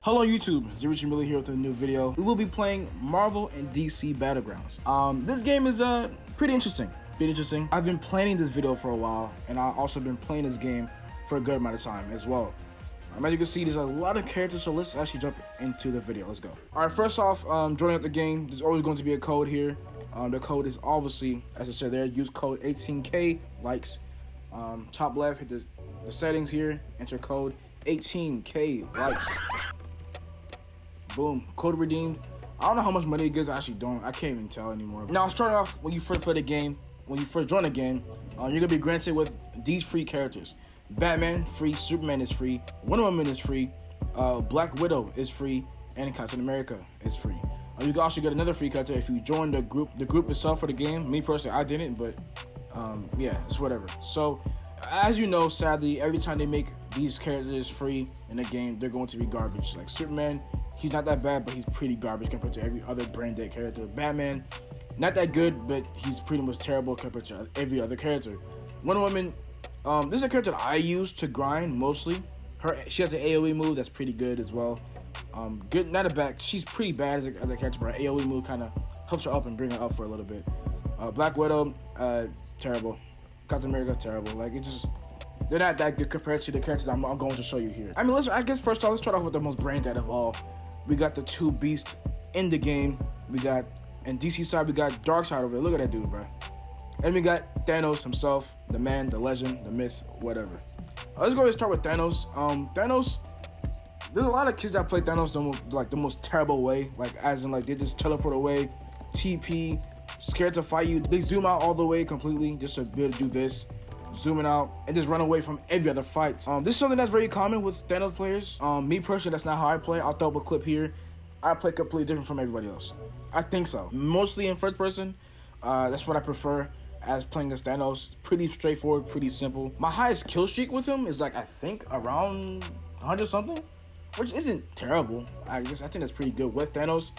Hello YouTube, Zero Miller here with a new video. We will be playing Marvel and DC Battlegrounds. This game is pretty interesting. I've been planning this video for a while, and I've also been playing this game for a good amount of time as well. As you can see, there's a lot of characters, so let's actually jump into the video. Let's go. Alright, first off, joining up the game, there's always going to be a code here. The code is obviously, as I said there, use code 18K likes. Top left, hit the settings here, enter code 18K likes. Boom, code redeemed. I don't know how much money it gives, I actually don't. I can't even tell anymore. Now, starting off, when you first play the game, when you first join the game, you're gonna be granted with these free characters. Batman, free. Superman is free. Wonder Woman is free. Black Widow is free. And Captain America is free. You can also get another free character if you join the group. The group itself for the game. Me personally, I didn't, but yeah, it's whatever. So, as you know, sadly, every time they make these characters free in the game, they're going to be garbage. Like Superman, he's not that bad, but he's pretty garbage compared to every other Braindead character. Batman, not that good, but he's pretty much terrible compared to every other character. Wonder Woman, this is a character that I use to grind mostly. She has an AoE move that's pretty good as well. Good, not a bad. She's pretty bad as a character, but her AoE move kind of helps her up and bring her up for a little bit. Black Widow, terrible. Captain America, terrible. Like it just, they're not that good compared to the characters I'm going to show you here. I mean, I guess first off, let's start off with the most Braindead of all. We got the two beasts in the game. We got, and DC side, we got Darksied over there. Look at that dude, bro. And we got Thanos himself, the man, the legend, the myth, whatever. Let's go ahead and start with Thanos. Thanos, there's a lot of kids that play Thanos the most terrible way. Like, as in, like, they just teleport away, TP, scared to fight you. They zoom out all the way completely just to be able to do this. Zooming out and just run away from every other fight. This is something that's very common with Thanos players. Me personally, that's not how I play. I'll throw up a clip here. I play completely different from everybody else. I think so. Mostly in first person. That's what I prefer as playing as Thanos. Pretty straightforward, pretty simple. My highest kill streak with him is like, I think around 100 something, which isn't terrible. I think that's pretty good with Thanos,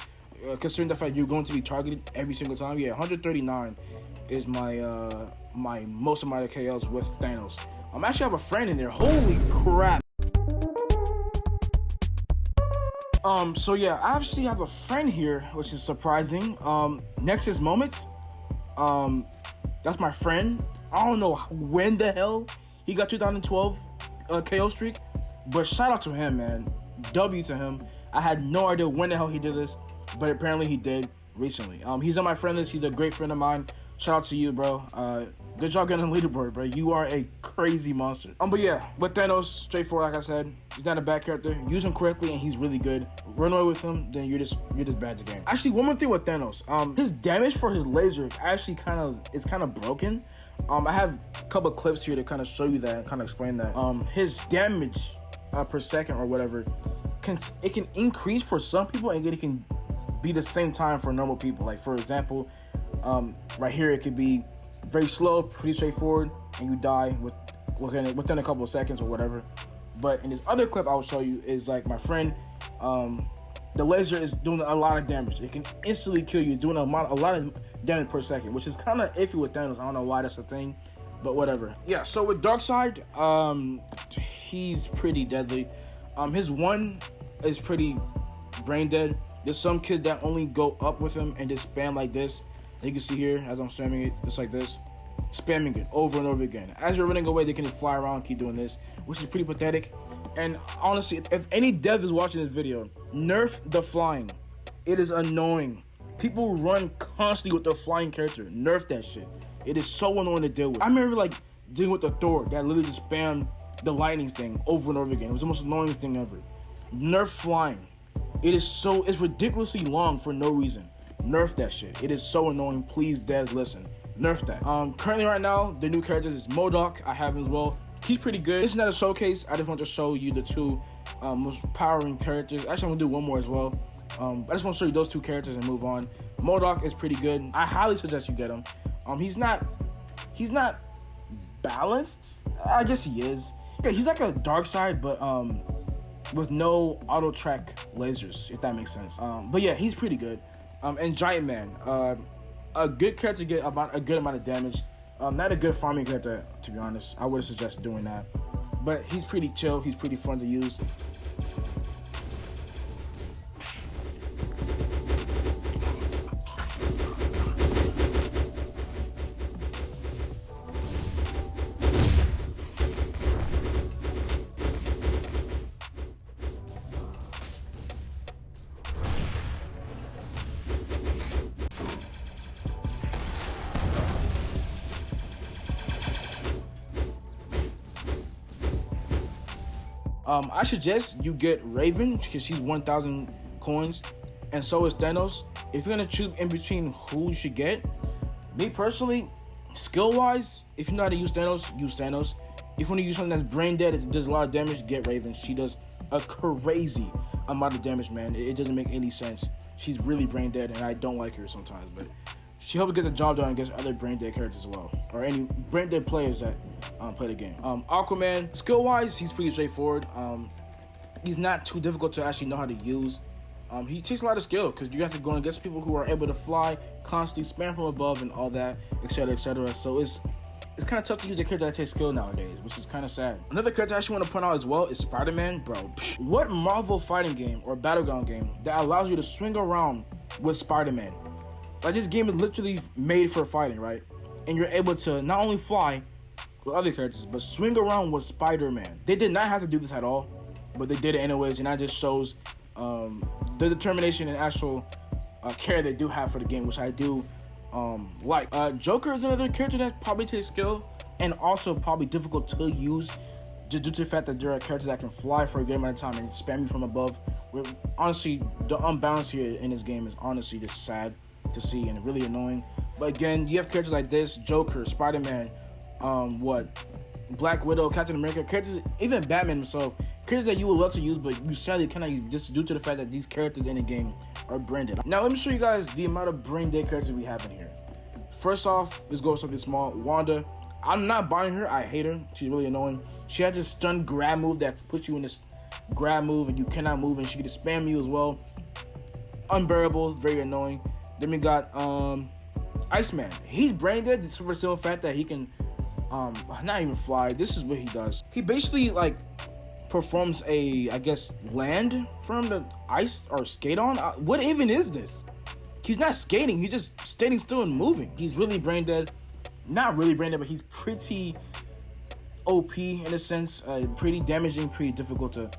considering the fact you're going to be targeted every single time. Yeah, 139 is my my most amount of KLs with Thanos. I actually have a friend in there. Holy crap. So yeah, I actually have a friend here, which is surprising. Nexus Moments. That's my friend. I don't know when the hell he got 2012 KO streak, but shout out to him, man. W to him. I had no idea when the hell he did this, but apparently he did recently. He's on my friend list. He's a great friend of mine. Shout out to you, bro. Good job getting on Leaderboard, bro. You are a crazy monster. But yeah, with Thanos, straightforward, like I said. He's not a bad character. Use him correctly, and he's really good. Run away with him, then you're just bad to game. Actually, one more thing with Thanos. His damage for his laser actually kind of broken. I have a couple of clips here to kind of show you that and kind of explain that. His damage per second or whatever can increase for some people, and it can be the same time for normal people. Like for example, right here it could be very slow, pretty straightforward, and you die within a couple of seconds or whatever. But in this other clip I will show you is like my friend, the laser is doing a lot of damage. It can instantly kill you, doing a lot of damage per second, which is kind of iffy with Thanos. I don't know why that's a thing, but whatever. Yeah, so with Darksied, he's pretty deadly. His one is pretty brain dead. There's some kids that only go up with him and just spam like this. You can see here as I'm spamming it, just like this, spamming it over and over again. As you're running away, they can just fly around, keep doing this, which is pretty pathetic. And honestly, if any dev is watching this video, nerf the flying. It is annoying. People run constantly with their flying character. Nerf that shit. It is so annoying to deal with. I remember like dealing with the Thor that literally just spammed the lightning thing over and over again. It was the most annoying thing ever. Nerf flying. It's ridiculously long for no reason. Nerf that shit. It is so annoying. Please, devs, listen. Nerf that. Currently right now, the new characters is Modok. I have him as well. He's pretty good. This is not a showcase. I just want to show you the two most powering characters. Actually, I'm gonna do one more as well. I just want to show you those two characters and move on. Modok is pretty good. I highly suggest you get him. He's not balanced. I guess he is. Yeah, he's like a Darksied, but with no auto track lasers, if that makes sense. But yeah, he's pretty good. And Gian Man, a good character to get about a good amount of damage. Not a good farming character, to be honest. I would suggest doing that. But he's pretty chill. He's pretty fun to use. I suggest you get Raven because she's 1,000 coins, and so is Thanos. If you're gonna choose in between who you should get, me personally, skill-wise, if you know how to use Thanos, use Thanos. If you want to use something that's Braindead, it does a lot of damage, get Raven. She does a crazy amount of damage, man. It doesn't make any sense. She's really Braindead, and I don't like her sometimes, but she helps get the job done against other Braindead characters as well, or any Braindead players that play the game. Aqua Man, skill-wise, he's pretty straightforward. He's not too difficult to actually know how to use. He takes a lot of skill because you have to go against people who are able to fly, constantly spam from above, and all that, etc., etc. So it's kind of tough to use a character that takes skill nowadays, which is kind of sad. Another character I actually want to point out as well is Spider-Man. Bro, what Marvel fighting game or battleground game that allows you to swing around with Spider-Man? Like, this game is literally made for fighting, right? And you're able to not only fly with other characters, but swing around with Spider-Man. They did not have to do this at all, but they did it anyways, and that just shows the determination and actual care they do have for the game, which I do like. Joker is another character that probably takes skill and also probably difficult to use just due to the fact that there are characters that can fly for a good amount of time and spam you from above. Honestly, the unbalance here in this game is honestly just sad to see and really annoying. But again, you have characters like this, Joker, Spider-Man, Black Widow, Captain America, characters, even Batman himself, characters that you would love to use, but you sadly cannot use just due to the fact that these characters in the game are branded. Now let me show you guys the amount of Braindead characters we have in here. First off, let's go with something small. Wanda, I'm not buying her. I hate her. She's really annoying. She has this stun grab move that puts you in this grab move and you cannot move, and she can just spam you as well. Unbearable, very annoying. Then we got Iceman. He's Braindead for the simple fact that he can not even fly. This is what he does. He basically like performs a, I guess, land from the ice or skate on. What even is this? He's not skating. He's just standing still and moving. He's really Braindead. Not really Braindead, but he's pretty OP in a sense. Pretty damaging, pretty difficult to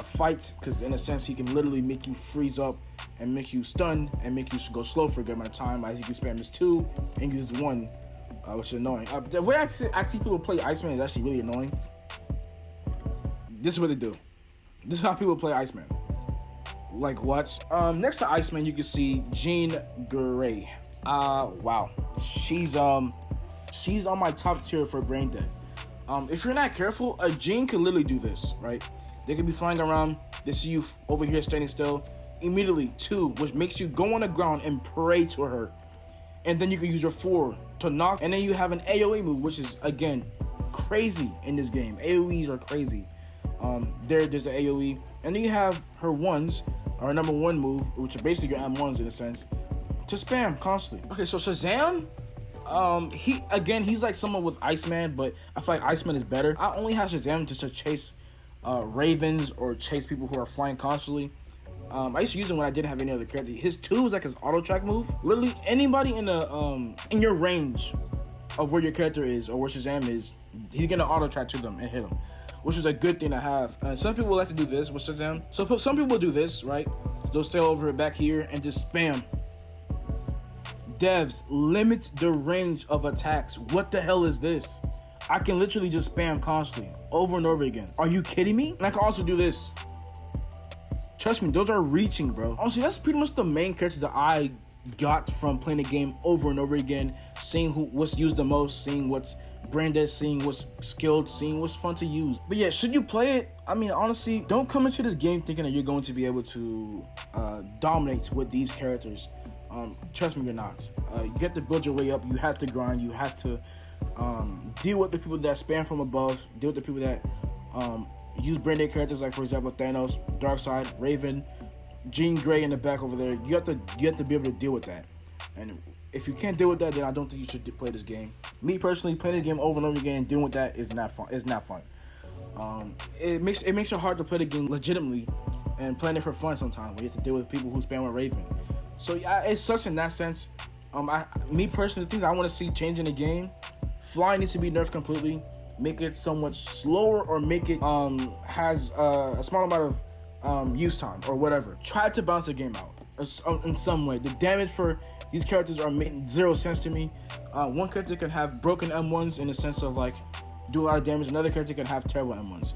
fight, because in a sense he can literally make you freeze up and make you stun and make you go slow for a good amount of time. Like, he can spam his 2 and use 1, which is annoying. The way I see people play Iceman is actually really annoying. This is what they do. This is how people play Iceman. Like what? Next to Iceman, you can see Jean Grey. Wow, she's on my top tier for Braindead. If you're not careful, a Jean could literally do this, right? They could be flying around. They see you over here standing still. Immediately 2, which makes you go on the ground and pray to her, and then you can use your 4 to knock, and then you have an AoE move, which is again crazy in this game. AoEs are crazy. There's an AoE, and then you have her 1s, or number 1 move, which are basically your M1s in a sense, to spam constantly. Okay, so Shazam, he's like someone with Iceman, but I feel like Iceman is better. I only have Shazam just to chase ravens or chase people who are flying constantly. I used to use him when I didn't have any other character. His 2 is like his auto track move. Literally anybody in your range of where your character is or where Shazam is, he's gonna auto track to them and hit them, which is a good thing to have. Some people like to do this with Shazam. So some people do this, right? They'll stay over back here and just spam. Devs, limit the range of attacks. What the hell is this? I can literally just spam constantly, over and over again. Are you kidding me? And I can also do this. Trust me, those are reaching, bro. Honestly, that's pretty much the main characters that I got from playing the game over and over again, seeing what's used the most, seeing what's Braindead, seeing what's skilled, seeing what's fun to use. But yeah, should you play it? I mean, honestly, don't come into this game thinking that you're going to be able to dominate with these characters. Trust me, you're not. You have to build your way up. You have to grind. You have to deal with the people that spam from above. Deal with the people that use Braindead characters, like for example Thanos, Darksied, Raven, Jean Grey in the back over there. You have to be able to deal with that. And if you can't deal with that, then I don't think you should play this game. Me personally, playing this game over and over again, dealing with that is not fun. It's not fun. It makes it hard to play the game legitimately and playing it for fun sometimes when you have to deal with people who spam with Raven. So yeah, it sucks in that sense. Me personally, the things I want to see change in the game, flying needs to be nerfed completely. Make it somewhat slower, or make it has a small amount of use time or whatever. Try to balance the game out in some way. The damage for these characters are making zero sense to me. One character can have broken M1s in the sense of like do a lot of damage. Another character can have terrible M1s.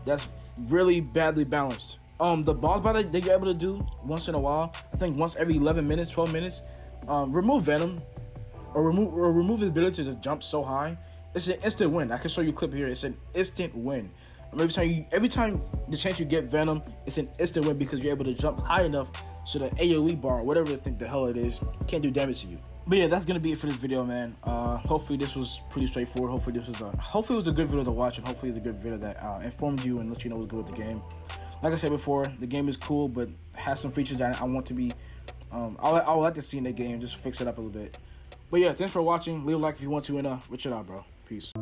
That's really badly balanced. The boss battle that you're able to do once in a while, I think once every 11 minutes, 12 minutes, remove Venom or remove his ability to jump so high. It's an instant win. I can show you a clip here. It's an instant win. Every time the chance you get Venom, it's an instant win because you're able to jump high enough so the AoE bar, whatever you think the hell it is, can't do damage to you. But yeah, that's gonna be it for this video, man. Hopefully this was pretty straightforward. Hopefully it was a good video to watch, and hopefully it's a good video that informed you and let you know what's good with the game. Like I said before, the game is cool, but has some features that I want to be, I would like to see in the game, just fix it up a little bit. But yeah, thanks for watching. Leave a like if you want to, and Rich it out, bro. Peace.